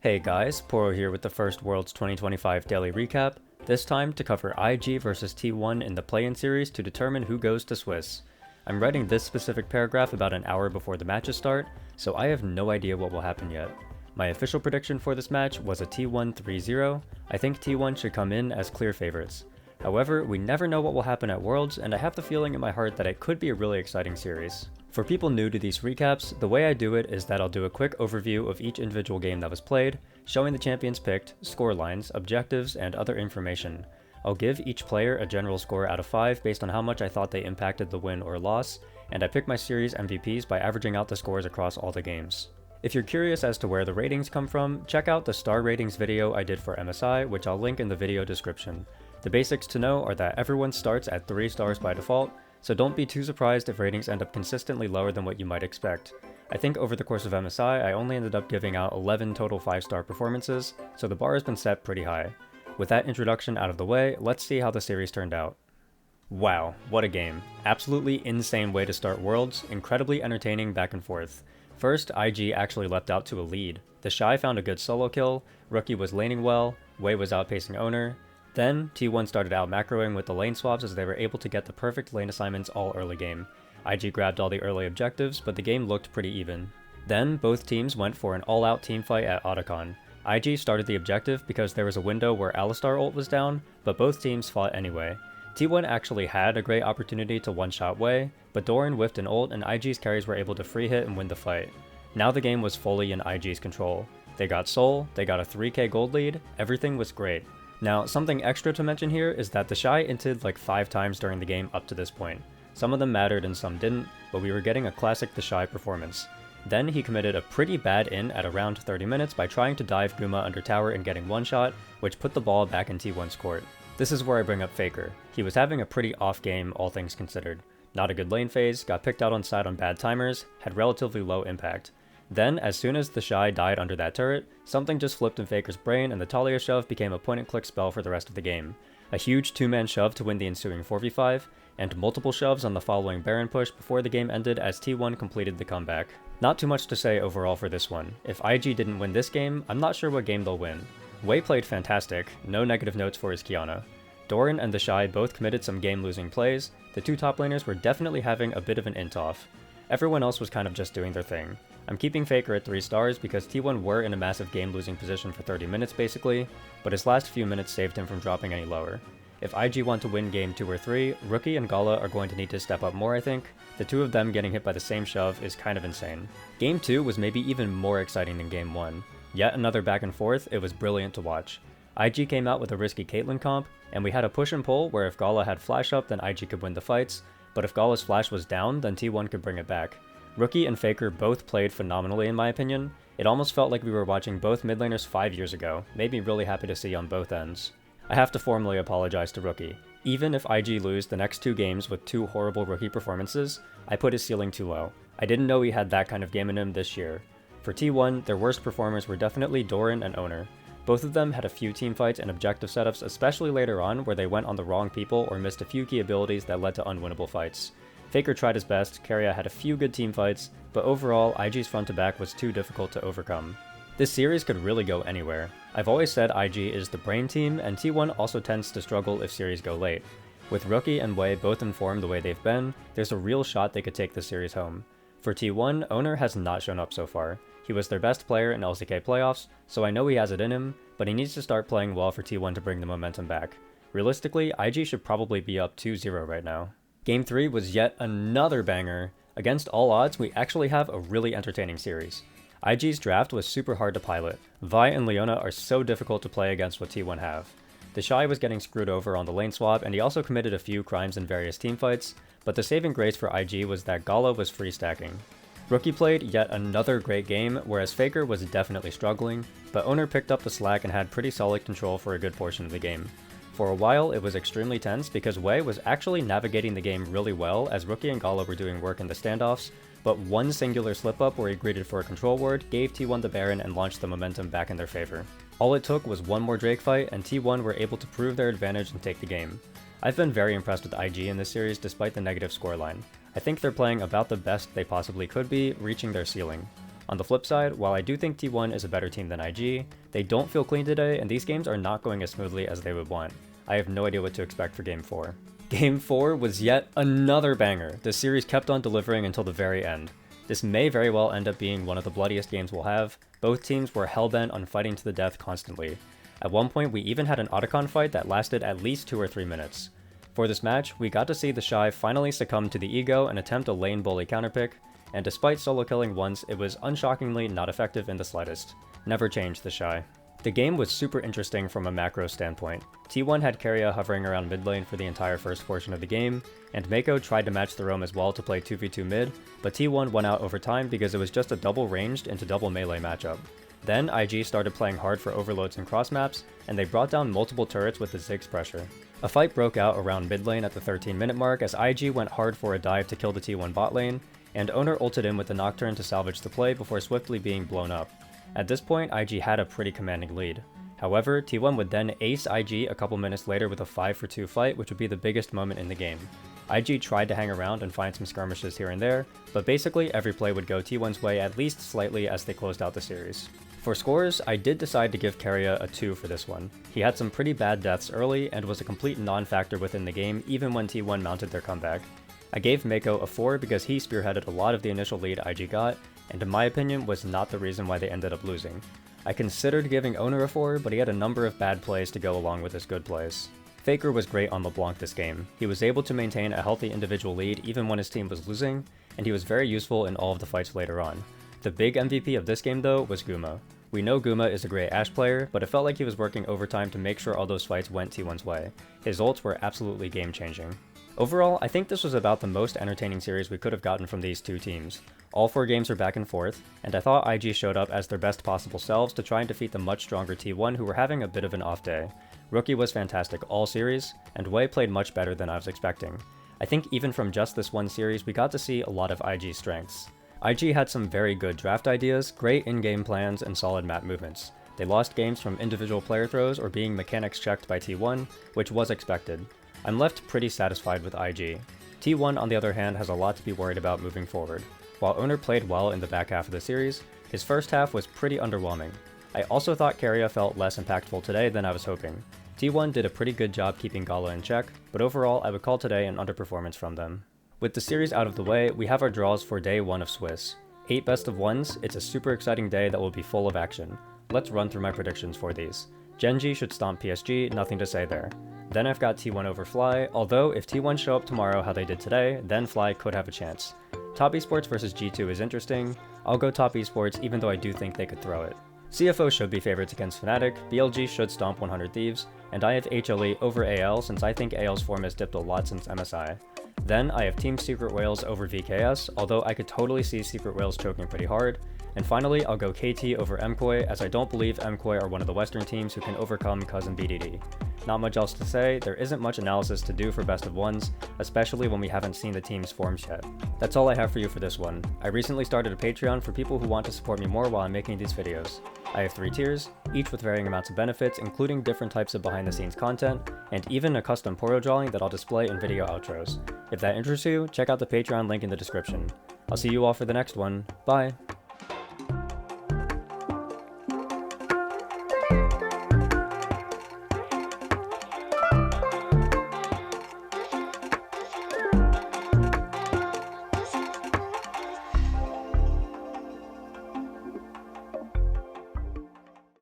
Hey guys, Poro here with the first Worlds 2025 daily recap, this time to cover IG versus T1 in the play-in series to determine who goes to Swiss. I'm writing this specific paragraph about an hour before the matches start, so I have no idea what will happen yet. My official prediction for this match was a T1 3-0. I think T1 should come in as clear favorites. However, we never know what will happen at Worlds, and I have the feeling in my heart that it could be a really exciting series. For people new to these recaps, the way I do it is that I'll do a quick overview of each individual game that was played, showing the champions picked, score lines, objectives, and other information. I'll give each player a general score out of 5 based on how much I thought they impacted the win or loss, and I pick my series MVPs by averaging out the scores across all the games. If you're curious as to where the ratings come from, check out the star ratings video I did for MSI, which I'll link in the video description. The basics to know are that everyone starts at 3 stars by default, so don't be too surprised if ratings end up consistently lower than what you might expect. I think over the course of MSI, I only ended up giving out 11 total 5-star performances, so the bar has been set pretty high. With that introduction out of the way, let's see how the series turned out. Wow, what a game. Absolutely insane way to start Worlds, incredibly entertaining back and forth. First, IG actually leapt out to a lead. The Shy found a good solo kill, Rookie was laning well, Wei was outpacing Owner. Then, T1 started out macroing with the lane swaps as they were able to get the perfect lane assignments all early game. IG grabbed all the early objectives, but the game looked pretty even. Then, both teams went for an all-out teamfight at Otacon. IG started the objective because there was a window where Alistar ult was down, but both teams fought anyway. T1 actually had a great opportunity to one-shot Wei, but Doran whiffed an ult and IG's carries were able to free hit and win the fight. Now the game was fully in IG's control. They got Soul, they got a 3k gold lead, everything was great. Now, something extra to mention here is that the Shy inted like 5 times during the game up to this point. Some of them mattered and some didn't, but we were getting a classic the Shy performance. Then he committed a pretty bad in at around 30 minutes by trying to dive Guma under tower and getting one shot, which put the ball back in T1's court. This is where I bring up Faker. He was having a pretty off game, all things considered. Not a good lane phase, got picked out on side on bad timers, had relatively low impact. Then, as soon as the Shy died under that turret, something just flipped in Faker's brain and the Talia shove became a point-and-click spell for the rest of the game. A huge 2-man shove to win the ensuing 4v5, and multiple shoves on the following Baron push before the game ended as T1 completed the comeback. Not too much to say overall for this one. If IG didn't win this game, I'm not sure what game they'll win. Wei played fantastic, no negative notes for his Qiyana. Doran and the Shy both committed some game-losing plays, the two top laners were definitely having a bit of an int-off. Everyone else was kind of just doing their thing. I'm keeping Faker at 3 stars because T1 were in a massive game-losing position for 30 minutes basically, but his last few minutes saved him from dropping any lower. If IG want to win game 2 or 3, Rookie and Gala are going to need to step up more I think. The two of them getting hit by the same shove is kind of insane. Game 2 was maybe even more exciting than game 1. Yet another back and forth, it was brilliant to watch. IG came out with a risky Caitlyn comp, and we had a push and pull where if Gala had flash up then IG could win the fights, but if Gala's flash was down then T1 could bring it back. Rookie and Faker both played phenomenally in my opinion. It almost felt like we were watching both mid laners 5 years ago, made me really happy to see on both ends. I have to formally apologize to Rookie. Even if IG lose the next 2 games with 2 horrible Rookie performances, I put his ceiling too low. I didn't know he had that kind of game in him this year. For T1, their worst performers were definitely Doran and Owner. Both of them had a few teamfights and objective setups, especially later on where they went on the wrong people or missed a few key abilities that led to unwinnable fights. Faker tried his best, Keria had a few good teamfights, but overall, IG's front to back was too difficult to overcome. This series could really go anywhere. I've always said IG is the brain team, and T1 also tends to struggle if series go late. With Rookie and Wei both informed the way they've been, there's a real shot they could take the series home. For T1, Owner has not shown up so far. He was their best player in LCK playoffs, so I know he has it in him, but he needs to start playing well for T1 to bring the momentum back. Realistically, IG should probably be up 2-0 right now. Game 3 was yet another banger. Against all odds, we actually have a really entertaining series. IG's draft was super hard to pilot. Vi and Leona are so difficult to play against what T1 have. The Shy was getting screwed over on the lane swap, and he also committed a few crimes in various teamfights, but the saving grace for IG was that Gala was free stacking. Rookie played yet another great game, whereas Faker was definitely struggling, but Owner picked up the slack and had pretty solid control for a good portion of the game. For a while, it was extremely tense because Wei was actually navigating the game really well as Rookie and Gala were doing work in the standoffs, but one singular slip-up where he greeted for a control ward gave T1 the Baron and launched the momentum back in their favor. All it took was one more Drake fight, and T1 were able to prove their advantage and take the game. I've been very impressed with IG in this series despite the negative scoreline. I think they're playing about the best they possibly could be, reaching their ceiling. On the flip side, while I do think T1 is a better team than IG, they don't feel clean today and these games are not going as smoothly as they would want. I have no idea what to expect for Game 4. Game 4 was yet another banger. The series kept on delivering until the very end. This may very well end up being one of the bloodiest games we'll have. Both teams were hellbent on fighting to the death constantly. At one point, we even had an Otacon fight that lasted at least 2 or 3 minutes. For this match, we got to see the Shy finally succumb to the ego and attempt a lane bully counterpick, and despite solo killing once, it was unshockingly not effective in the slightest. Never changed the Shy. The game was super interesting from a macro standpoint. T1 had Keria hovering around mid lane for the entire first portion of the game, and Mako tried to match the roam as well to play 2v2 mid, but T1 won out over time because it was just a double ranged into double melee matchup. Then IG started playing hard for overloads and cross maps, and they brought down multiple turrets with the Ziggs pressure. A fight broke out around mid lane at the 13-minute mark as IG went hard for a dive to kill the T1 bot lane, and Owner ulted in with the Nocturne to salvage the play before swiftly being blown up. At this point, IG had a pretty commanding lead. However, T1 would then ace IG a couple minutes later with a 5-for-2 fight, which would be the biggest moment in the game. IG tried to hang around and find some skirmishes here and there, but basically every play would go T1's way at least slightly as they closed out the series. For scores, I did decide to give Keria a 2 for this one. He had some pretty bad deaths early and was a complete non-factor within the game even when T1 mounted their comeback. I gave Mako a 4 because he spearheaded a lot of the initial lead IG got, and in my opinion was not the reason why they ended up losing. I considered giving Owner a 4, but he had a number of bad plays to go along with his good plays. Faker was great on LeBlanc this game. He was able to maintain a healthy individual lead even when his team was losing, and he was very useful in all of the fights later on. The big MVP of this game though was Guma. We know Guma is a great Ashe player, but it felt like he was working overtime to make sure all those fights went T1's way. His ults were absolutely game-changing. Overall, I think this was about the most entertaining series we could have gotten from these two teams. All 4 games were back and forth, and I thought IG showed up as their best possible selves to try and defeat the much stronger T1 who were having a bit of an off day. Rookie was fantastic all series, and Wei played much better than I was expecting. I think even from just this one series, we got to see a lot of IG's strengths. IG had some very good draft ideas, great in-game plans, and solid map movements. They lost games from individual player throws or being mechanics checked by T1, which was expected. I'm left pretty satisfied with IG. T1 on the other hand has a lot to be worried about moving forward. While Owner played well in the back half of the series, his first half was pretty underwhelming. I also thought Keria felt less impactful today than I was hoping. T1 did a pretty good job keeping Gala in check, but overall I would call today an underperformance from them. With the series out of the way, we have our draws for day 1 of Swiss. 8 best of 1s, it's a super exciting day that will be full of action. Let's run through my predictions for these. Gen.G should stomp PSG, nothing to say there. Then I've got T1 over Fly, although if T1 show up tomorrow how they did today, then Fly could have a chance. Top Esports versus G2 is interesting. I'll go Top Esports even though I do think they could throw it. CFO should be favorites against Fnatic, BLG should stomp 100 Thieves, and I have HLE over AL since I think AL's form has dipped a lot since MSI. Then I have Team Secret Whales over VKS, although I could totally see Secret Whales choking pretty hard. And finally, I'll go KT over MKOI, as I don't believe MKOI are one of the Western teams who can overcome Cousin BDD. Not much else to say, there isn't much analysis to do for best of 1s, especially when we haven't seen the team's forms yet. That's all I have for you for this one. I recently started a Patreon for people who want to support me more while I'm making these videos. I have 3 tiers, each with varying amounts of benefits, including different types of behind the scenes content, and even a custom Poro drawing that I'll display in video outros. If that interests you, check out the Patreon link in the description. I'll see you all for the next one. Bye!